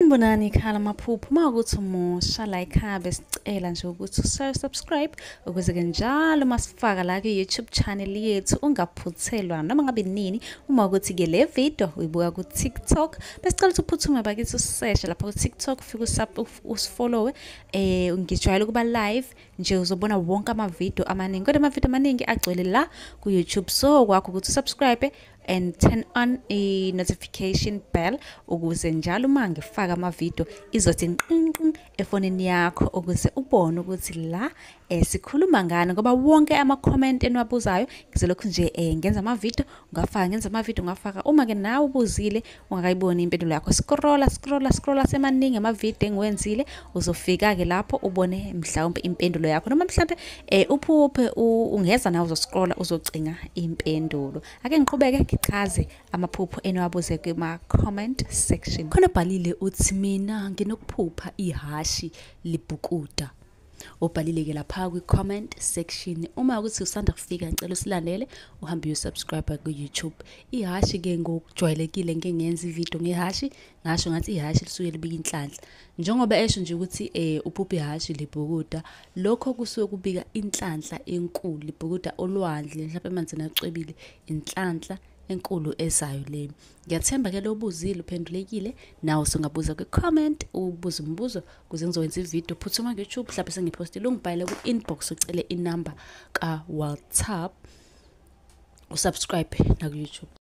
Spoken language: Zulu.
Sanibonani khala maphupho mawukuthi umusha la ekhaya sicela nje ukuthi subscribe ukuze ke njalo masifaka la ku YouTube channel yethu ungaphuthelwa noma ngabe nini uma ukuthi ke le video uyibuka ku TikTok besicela ukuthi uphuthume bakithi usearch lapha ku TikTok ufike usifollow ngijwayele kuba live nje uzobona wonke ama video amaningi kodwa ama video amaningi agcwele la ku YouTube so kwakho ukuthi subscribe and turn on a notification bell ukuze njalo uma ngifaka ama video izothi nqinqi efonini yakho ukuze ubone ukuthi la sikhuluma ngani ngoba wonke ama comment enwabuzayo ngizolokhu nje ngenza ama video ngafaka uma ke nawe ubuzile ungakayiboni impendulo yakho scrolla semaningi ama video engiwenzile uzofika ke lapho ubone mhlawumbe impendulo yakho noma mhlawumbe uphuphe ungeza nawe uzoscrolla uzocinga impendulo ake ngiqhubeke ngichaze amaphupho enwabuze kuma comment section khona bhalile uthi mina nginokuphupha ihashi libhukuda obhalile ke lapha ku comment section uma ukuthi usanda kufika ngicela usilandele uhambe usubscribe ku YouTube ihashi ke ngokujwayelekile ngenza ivideo ngehashi ngasho ngathi ihashi lisuke libika inhlanhla njengoba esho nje ukuthi uphupha ihashi libhukuda lokho kusuke kubika inhlanhla enkulu libhukuda olwandle mhlawumbe emanzini acwebile inhlanhla enkulu esayo le ngiyathemba ke lobuzile uphendulekile nawe songabuza ku comment ubuza umbuzo kuze ngizowenza ivideo phuthuma ku YouTube mhlawumbe sengipostile ungibhayile ku inbox ucele inamba ka WhatsApp usubscribe na ku YouTube.